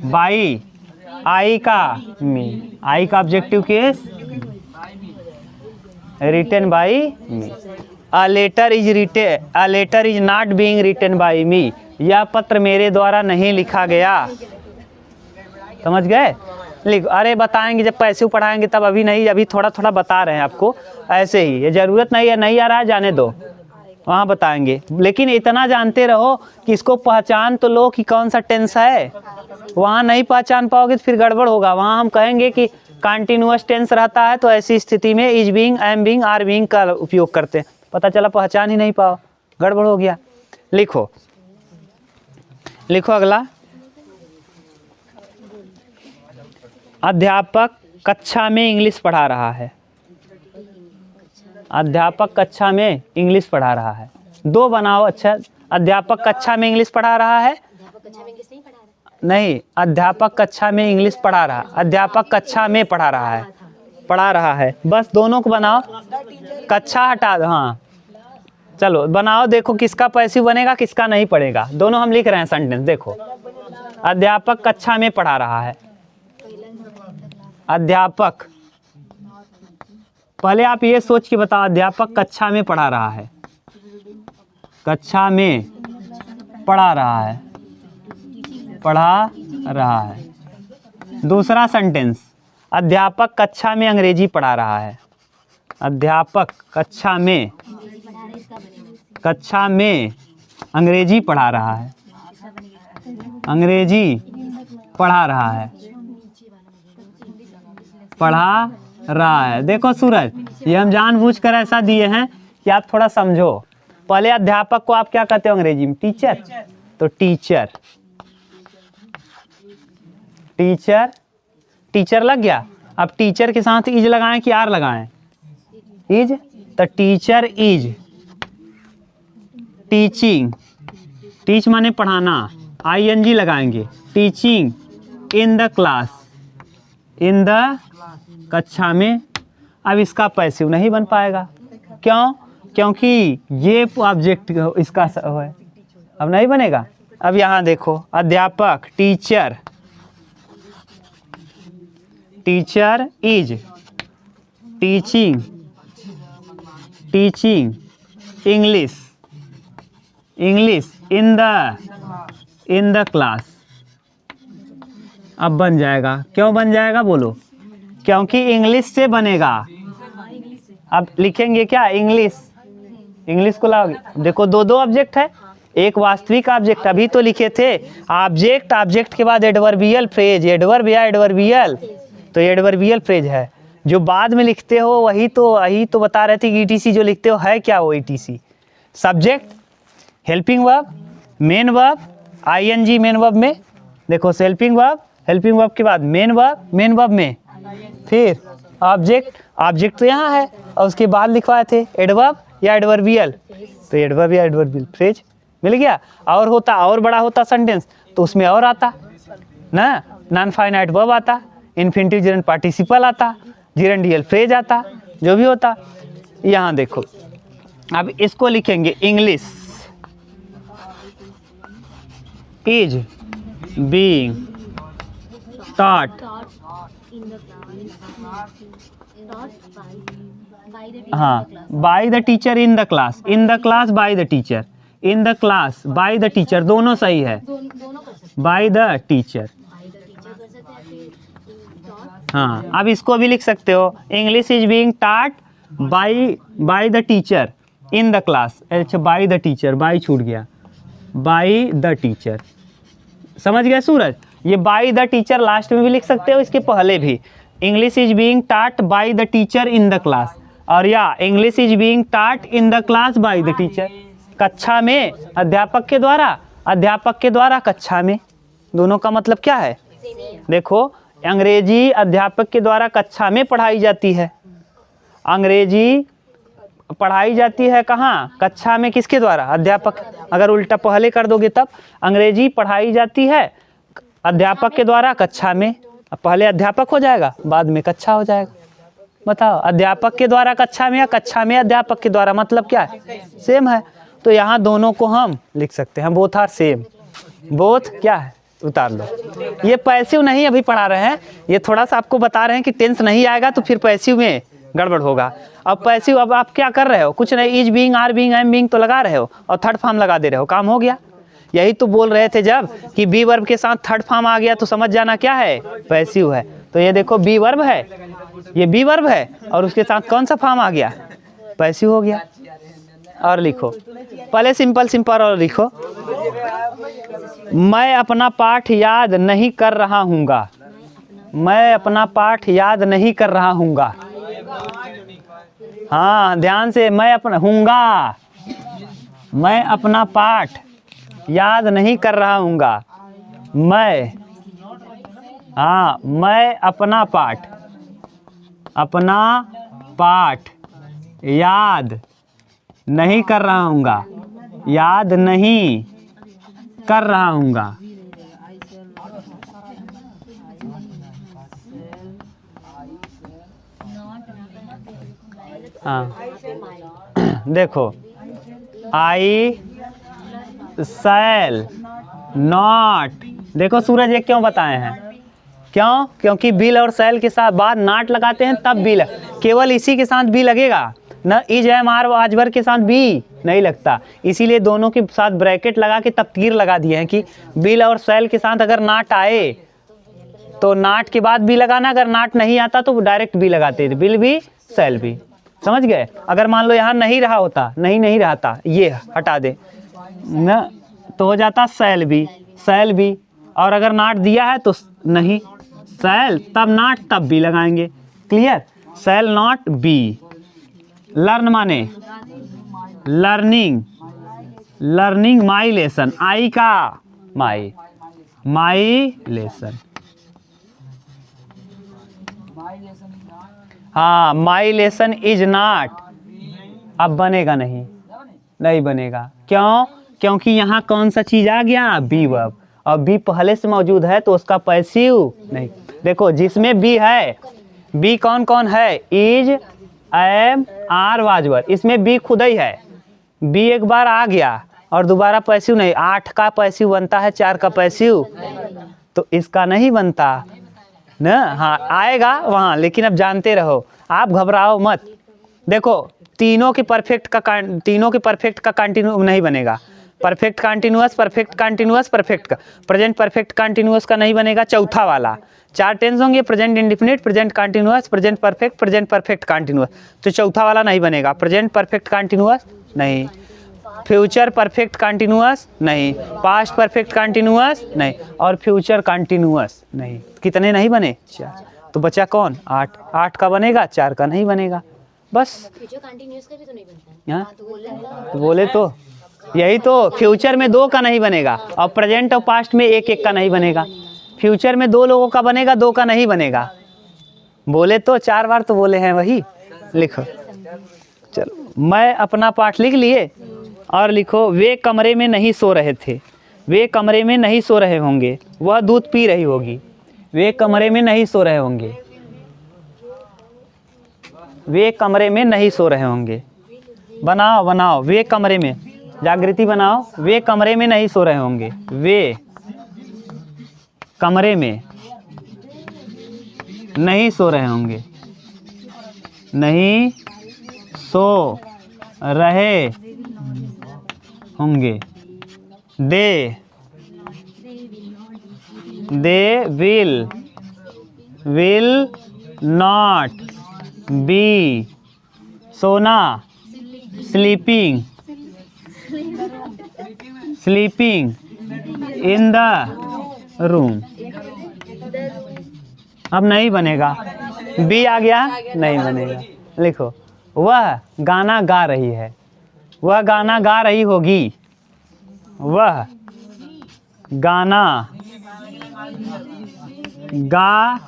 by I का मी, आई का objective case, written by me. A letter is not being written by me, यह पत्र मेरे द्वारा नहीं लिखा गया। समझ गए? लिख, अरे बताएंगे जब पैसे पढ़ाएंगे तब, अभी नहीं, अभी थोड़ा थोड़ा बता रहे हैं आपको, ऐसे ही, ये ज़रूरत नहीं है, नहीं आ रहा है जाने दो, वहाँ बताएंगे। लेकिन इतना जानते रहो कि इसको पहचान तो लो कि कौन सा टेंस है, वहाँ नहीं पहचान पाओगे तो फिर गड़बड़ होगा। वहाँ हम कहेंगे कि कंटिन्यूअस टेंस रहता है तो ऐसी स्थिति में is being, am being, are being का उपयोग करते हैं, पता चला पहचान ही नहीं पाओ, गड़बड़ हो गया। लिखो, लिखो अगला, अध्यापक कक्षा में इंग्लिश पढ़ा रहा है। अध्यापक कक्षा में इंग्लिश पढ़ा रहा है, दो बनाओ। अच्छा, अध्यापक कक्षा में इंग्लिश पढ़ा रहा है, नहीं, अध्यापक कक्षा में इंग्लिश पढ़ा रहा, अध्यापक कक्षा में पढ़ा रहा है, पढ़ा रहा है, बस दोनों को बनाओ, कक्षा हटा दो। हाँ चलो बनाओ, देखो किसका पैसिव बनेगा किसका नहीं पड़ेगा, दोनों हम लिख रहे हैं सेंटेंस। देखो, अध्यापक कक्षा में पढ़ा रहा है, अध्यापक, पहले आप ये सोच के बताओ, अध्यापक कक्षा में पढ़ा रहा है, कक्षा में पढ़ा रहा है, पढ़ा रहा है। दूसरा सेंटेंस, अध्यापक कक्षा में अंग्रेजी पढ़ा रहा है, अध्यापक कक्षा में अंग्रेजी पढ़ा रहा है, अंग्रेजी पढ़ा रहा है, पढ़ा रहा है। देखो सूरज, ये हम जानबूझकर ऐसा दिए हैं कि आप थोड़ा समझो। पहले अध्यापक को आप क्या कहते हो अंग्रेजी में? टीचर, तो टीचर, टीचर, टीचर लग गया। अब टीचर के साथ इज लगाएं कि आर लगाएं? इज, तो टीचर इज टीचिंग, टीच माने पढ़ाना, आईएनजी लगाएंगे, teaching in the class, in the कक्षा में। अब इसका पैसिव नहीं बन पाएगा, क्यों? क्योंकि ये ऑब्जेक्ट इसका है, अब नहीं बनेगा। अब यहाँ देखो, अध्यापक, teacher, teacher is teaching, teaching English, English in the class. अब बन जाएगा, क्यों बन जाएगा बोलो? क्योंकि इंग्लिश से बनेगा। अब लिखेंगे क्या? इंग्लिश, इंग्लिश को लाओगे। देखो दो दो ऑब्जेक्ट है, एक वास्तविक ऑब्जेक्ट, अभी तो लिखे थे ऑब्जेक्ट, ऑब्जेक्ट के बाद एडवर्बियल फ्रेज, एडवर्ब या एडवर्बियल, तो एडवर्बियल फ्रेज है। जो बाद में लिखते हो वही तो बता रहे थे कि ईटीसी जो लिखते हो है क्या वो ETC? Subject, helping verb, main verb, ING main verb में, देखो हेल्पिंग वर्ब, हेल्पिंग वर्ब के बाद मेन वर्ब, मेन वर्ब में फिर ऑब्जेक्ट, ऑब्जेक्ट तो यहाँ है और उसके बाद लिखवाए थे एडवर्ब या एडवर्बियल, तो एडवर्ब या एडवर्बियल फ्रेज मिल गया। और होता, और बड़ा होता सेंटेंस तो उसमें और आता ना, नॉन फाइनाइट वर्ब आता, इन्फिनिटिव जेरेंट पार्टिसिपल आता, जेरेंडियल फ्रेज आता, जो भी होता। यहाँ देखो, अब इसको लिखेंगे इंग्लिश इज बीइंग टॉट, हाँ, by the teacher in the class, in the class by the teacher, in the class by the teacher, दोनों सही है, बाय द टीचर। हाँ, अब इसको भी लिख सकते हो, English is being taught by the teacher in the class. अच्छा, बाय द टीचर, बाय छूट गया, बाय द टीचर, समझ गए सूरज? ये बाय द टीचर लास्ट में भी लिख सकते हो, इसके पहले भी, English is being taught by the teacher in the class, और या English is being taught in the class by the teacher, कक्षा में अध्यापक के द्वारा, अध्यापक के द्वारा कक्षा में, दोनों का मतलब क्या है? देखो, अंग्रेजी अध्यापक के द्वारा कक्षा में पढ़ाई जाती है, अंग्रेजी पढ़ाई जाती है कहाँ? कक्षा में, किसके द्वारा? अध्यापक। अगर उल्टा पहले कर दोगे तब, अंग्रेजी पढ़ाई जाती है अध्यापक के द्वारा कक्षा में, अब पहले अध्यापक हो जाएगा बाद में कक्षा हो जाएगा, बताओ, अध्यापक के द्वारा कक्षा में या कक्षा में अध्यापक के द्वारा, मतलब क्या है, सेम है। तो यहाँ दोनों को हम लिख सकते हैं, बोथ आर सेम। बोथ क्या है, उतार लो। ये पैसिव नहीं अभी पढ़ा रहे हैं, ये थोड़ा सा आपको बता रहे हैं कि टेंस नहीं आएगा तो फिर पैसिव में गड़बड़ होगा। अब पैसिव, अब आप क्या कर रहे हो, कुछ नहीं, is being, are being, am being तो लगा रहे हो और थर्ड फॉर्म लगा दे रहे हो, काम हो गया। यही तो बोल रहे थे जब कि बी वर्ब के साथ थर्ड फॉर्म आ गया तो समझ जाना क्या है, पैसिव है। तो ये देखो बी वर्ब है, ये बी वर्ब है और उसके साथ कौन सा फॉर्म आ गया, पैसिव हो गया। और लिखो, पहले सिंपल सिंपल और लिखो, मैं अपना पाठ याद नहीं कर रहा हूँगा। मैं अपना पाठ याद नहीं कर रहा हूँगा। हाँ ध्यान से, मैं अपना हूँगा, मैं अपना पाठ याद नहीं कर रहा हूँगा। मैं, हाँ मैं अपना पाठ याद नहीं कर रहा हूँगा, याद नहीं कर रहा हूँगा। हाँ देखो, आई शैल नॉट, देखो सूरज ये क्यों बताए हैं, क्यों, क्योंकि बिल और शैल के साथ बाद नॉट लगाते हैं तब बिल, केवल इसी के साथ बी लगेगा न, इज एम आर आजवर के साथ बी नहीं लगता, इसीलिए दोनों के साथ ब्रैकेट लगा के तब तीर लगा दिए हैं कि बिल और शैल के साथ अगर नाट आए तो नाट के बाद बी लगाना, अगर नाट नहीं आता तो डायरेक्ट बी लगाते थे, बिल भी शैल भी, समझ गए। अगर मान लो यहाँ नहीं रहा होता, नहीं रहता, ये हटा दे न, तो हो जाता शैल भी, और अगर नाट दिया है तो नहीं, शैल तब नाट तब बी लगाएंगे, clear. Shall not be. Learn माने लर्निंग माई लेसन, आई का माई लेसन, हाँ माई लेसन इज नॉट, अब बनेगा नहीं बनेगा, क्यों, क्योंकि यहाँ कौन सा चीज आ गया, बी वर्ब, और बी पहले से मौजूद है तो उसका पैसिव नहीं। देखो जिसमें बी है, बी कौन कौन है, इज, एम, आर, वाजवर, इसमें बी खुद ही है, बी एक बार आ गया और दोबारा पैसिव नहीं। 8 का पैसिव बनता है, 4 का पैसिव, तो इसका नहीं बनता न, हाँ आएगा वहाँ, लेकिन अब जानते रहो, आप घबराओ मत। देखो तीनों के परफेक्ट का कंटिन्यू नहीं बनेगा, परफेक्ट कंटिन्यूअस, परफेक्ट का प्रेजेंट परफेक्ट कंटिन्यूअस का नहीं बनेगा, चौथा वाला 4 टेंस होंगे, present indefinite, present continuous, present perfect continuous, तो चौथा वाला नहीं बनेगा, प्रेजेंट परफेक्ट कंटिन्यूअस नहीं, फ्यूचर परफेक्ट कंटिन्यूअस नहीं, पास्ट परफेक्ट कंटिन्यूअस नहीं, और फ्यूचर कंटिन्यूअस नहीं। कितने नहीं बने, 4, तो बचा कौन, 8 का बनेगा, 4 का नहीं बनेगा, बस। फ्यूचर कंटीन्यूअस का भी तो नहीं बनता है, हाँ तो बोले तो यही तो, फ्यूचर में 2 का नहीं बनेगा और प्रेजेंट और पास्ट में 1 का नहीं बनेगा, फ्यूचर में 2 लोगों का बनेगा, 2 का नहीं बनेगा, बोले तो 4 बार तो बोले हैं, वही लिखो। चलो मैं अपना पाठ लिख लिए, और लिखो, वे कमरे में नहीं सो रहे थे, वे कमरे में नहीं सो रहे होंगे, वह दूध पी रही होगी। वे कमरे में नहीं सो रहे होंगे, वे कमरे में नहीं सो रहे होंगे, बनाओ, वे कमरे में, जागृति बनाओ, वे कमरे में नहीं सो रहे होंगे, वे कमरे में नहीं सो रहे होंगे, नहीं सो रहे होंगे, दे विल नॉट बी, सोना, स्लीपिंग इन द रूम, अब नहीं बनेगा, बी आ गया, नहीं बनेगा। लिखो, वह गाना गा रही है, वह गाना गा रही होगी, वह गाना गा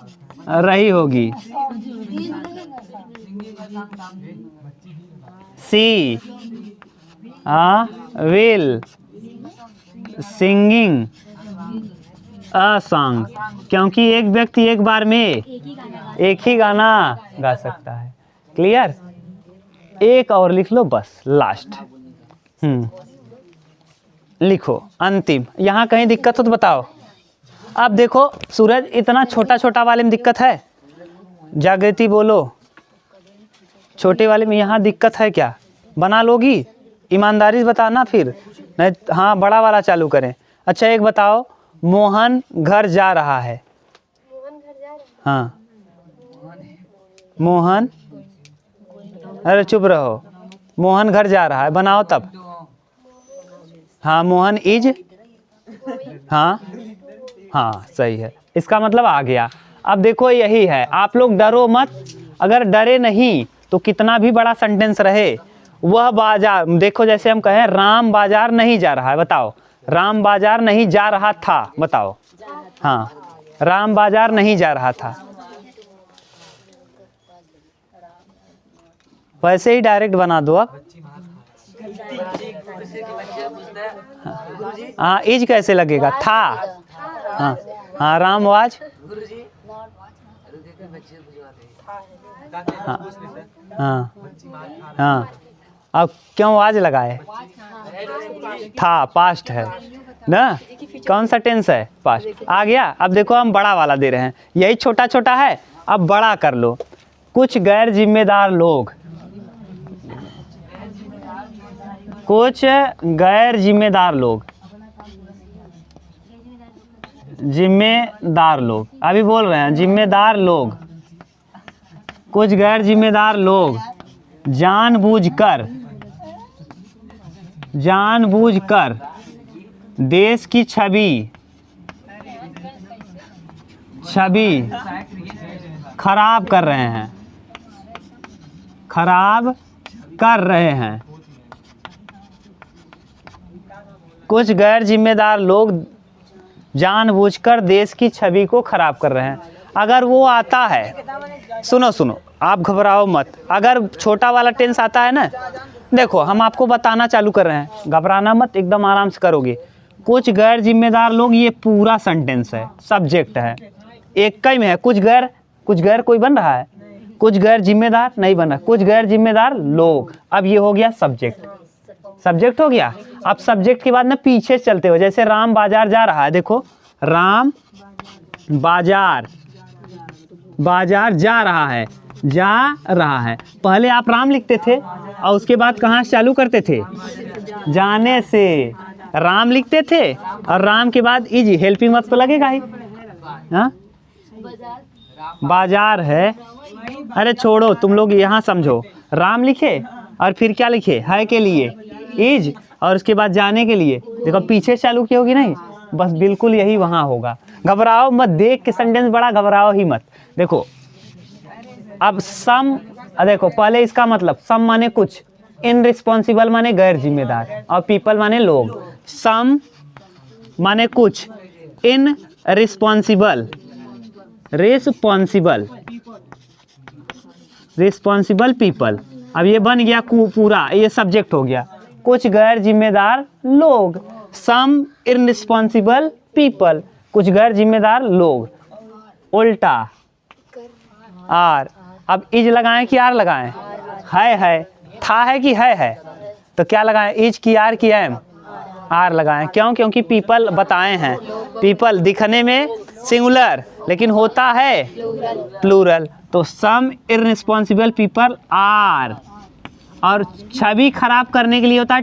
रही होगी, सी विल सिंगिंग अ सॉन्ग, क्योंकि एक व्यक्ति एक बार में एक ही गाना गा सकता है। क्लियर? एक और लिख लो बस, लास्ट। लिखो अंतिम। यहाँ कहीं दिक्कत हो तो बताओ। अब देखो सूरज, इतना छोटा छोटा वाले में दिक्कत है? जागृति बोलो, छोटे वाले में यहाँ दिक्कत है क्या? बना लोगी? ईमानदारी से बताना फिर, नहीं हाँ बड़ा वाला चालू करें। अच्छा एक बताओ, मोहन घर जा रहा है। हाँ मोहन, अरे चुप रहो, मोहन घर जा रहा है, बनाओ तब। हाँ मोहन इज, हाँ हाँ सही है, इसका मतलब आ गया। अब देखो यही है, आप लोग डरो मत। अगर डरे नहीं तो कितना भी बड़ा सेंटेंस रहे, वह बाजार, देखो जैसे हम कहें राम बाजार नहीं जा रहा है, बताओ राम बाजार नहीं जा रहा था, बताओ। हाँ राम बाजार नहीं जा रहा था। वैसे ही डायरेक्ट बना दो अब। हाँ इज कैसे लगेगा? था। हाँ हाँ राम वाज। हाँ हाँ हाँ, अब क्यों आज लगाए? था, पास्ट है ना, कौन सा टेंस है? पास्ट। आ गया। अब देखो हम बड़ा वाला दे रहे हैं, यही छोटा छोटा है, अब बड़ा कर लो। कुछ गैर जिम्मेदार लोग, कुछ गैर जिम्मेदार लोग, जिम्मेदार लोग, अभी बोल रहे हैं जिम्मेदार लोग, कुछ गैर जिम्मेदार लोग जानबूझकर देश की छवि खराब कर रहे हैं। कुछ गैर जिम्मेदार लोग जानबूझकर देश की छवि को खराब कर रहे हैं। अगर वो आता है, सुनो आप घबराओ मत, अगर छोटा वाला टेंस आता है ना, देखो हम आपको बताना चालू कर रहे हैं, घबराना मत, एकदम आराम से करोगे। कुछ गैर जिम्मेदार लोग, ये पूरा सेंटेंस है, सब्जेक्ट है, एक कई में है। कुछ गैर कोई बन रहा है, कुछ गैर जिम्मेदार नहीं बन रहा, कुछ गैर जिम्मेदार लोग। अब ये हो गया सब्जेक्ट हो गया। अब सब्जेक्ट के बाद ना पीछे चलते हो, जैसे राम बाजार जा रहा है, देखो राम बाजार जा रहा है। पहले आप राम लिखते थे और उसके बाद कहाँ से चालू करते थे? जाने से राम लिखते थे और राम के बाद इज, हेल्पिंग वर्ब तो लगेगा ही। हाँ बाजार है, अरे छोड़ो तुम लोग, यहाँ समझो, राम लिखे और फिर क्या लिखे? है के लिए इज, और उसके बाद जाने के लिए देखो पीछे चालू की होगी नहीं, बस बिल्कुल यही वहाँ होगा। घबराओ मत, देख के सेंटेंस बड़ा, घबराओ ही मत। देखो अब सम, देखो पहले इसका मतलब सम माने कुछ, इनरिस्पॉन्सिबल माने गैर जिम्मेदार, और पीपल माने लोग। सम माने कुछ, इन रिस्पॉन्सिबल पीपल। अब ये बन गया पूरा, ये सब्जेक्ट हो गया। कुछ गैर जिम्मेदार लोग, सम इररिस्पॉन्सिबल पीपल, कुछ गैर जिम्मेदार लोग। उल्टा आर, अब इज लगाएं कि आर लगाएं? है, था है कि है, तो क्या लगाएं? इज की आर की एम? आर लगाएं। क्यों? क्योंकि पीपल बताए हैं, पीपल दिखने में सिंगुलर लेकिन होता है प्लूरल, तो सम इररिस्पॉन्सिबल पीपल आर। और छवि खराब करने के लिए होता है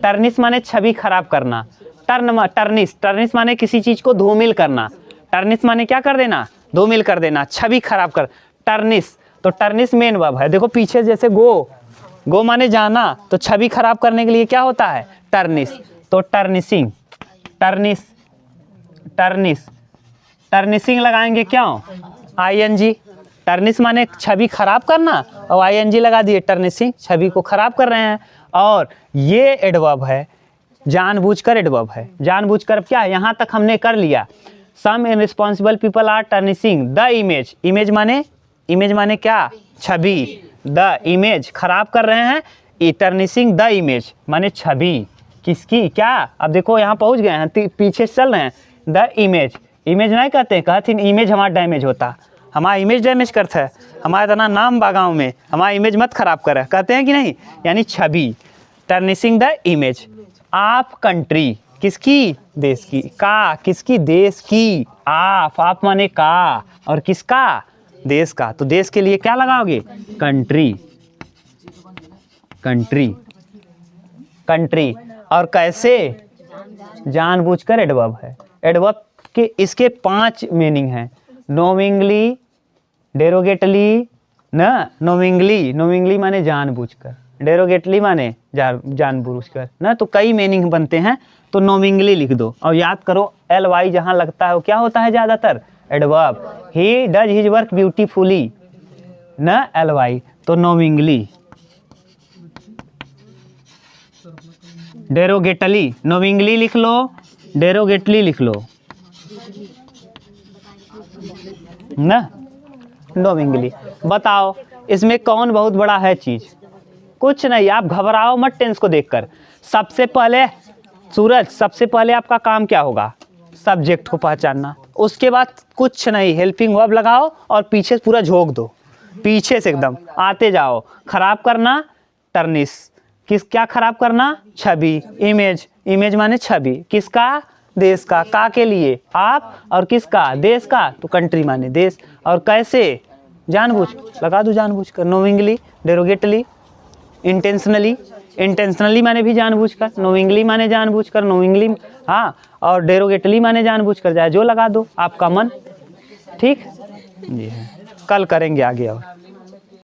टर्निश माने छवि खराब करना। टर्निश माने किसी चीज को धूमिल करना। टर्निश माने क्या कर देना? धूमिल कर देना, छवि खराब कर। टर्निश, तो टर्निश मेन वर्ब है। देखो पीछे जैसे गो माने जाना, तो छवि खराब करने के लिए क्या होता है? टर्निश। तो टर्निशिंग लगाएंगे क्यों? ING। टर्निश माने छवि खराब करना और ING लगा दिए, टर्निशिंग, छवि को खराब कर रहे हैं। और ये एडवर्ब है, जानबूझकर एडवर्ब है। जानबूझकर क्या है? यहाँ तक हमने कर लिया। Some irresponsible people are tarnishing the image. Image माने क्या? छवि। द इमेज खराब कर रहे हैं, टर्निशिंग द इमेज माने छवि किसकी? क्या? अब देखो यहाँ पहुँच गए हैं, पीछे चल रहे हैं। द इमेज नहीं कहते हैं, कहते इमेज हमारा डैमेज होता, हमारा इमेज डैमेज करता है। हमारा इतना नाम बा गाँव में, हमारा इमेज मत खराब कर, कहते हैं कि नहीं, यानी छवि, टर्निशिंग द इमेज ऑफ कंट्री, किसकी, देश की, का, किसकी, देश की, आप माने का, और किसका, देश का, तो देश के लिए क्या लगाओगे, कंट्री, कंट्री, कंट्री। और कैसे, जानबूझकर एडवर्ब है, एडवर्ब के इसके 5 मीनिंग हैं, नोमिंगली, डेरोगेटली ना, नोमिंगली, नोमिंगली माने जानबूझकर, डेरोगेटली माने जानबूझकर ना, तो कई मीनिंग बनते हैं, तो नोमिंगली लिख दो और याद करो ly जहाँ लगता है वो क्या होता है ज़्यादातर, adverb. He does his work beautifully ना, ly, तो नोमिंगली। डेरोगेटली, नोमिंगली लिख लो, डेरोगेटली लिख लो ना, नोमिंगली। बताओ इसमें कौन बहुत बड़ा है चीज़, कुछ नहीं, आप घबराओ मत टेंस को देखकर। सबसे पहले सूरज, सबसे पहले आपका काम क्या होगा, सब्जेक्ट को पहचानना, उसके बाद कुछ नहीं, हेल्पिंग वर्ब लगाओ और पीछे पूरा झोंक दो, पीछे से एकदम आते जाओ। खराब करना, टर्निश, किस, क्या खराब करना, छवि, इमेज, इमेज माने छवि, किसका, देश का के लिए, आप, और किसका, देश का, तो कंट्री माने देश। और कैसे, जानबूझ, लगा दो जानबूझ कर, नोविंगली, डेरोगेटली, इंटेंशनली, इंटेंशनली माने भी जानबूझकर, नोविंगली माने जानबूझकर, नोविंगली, हाँ, और डेरोगेटली माने जानबूझकर, जाए जो लगा दो आपका मन, ठीक जी है, कल करेंगे आगे और।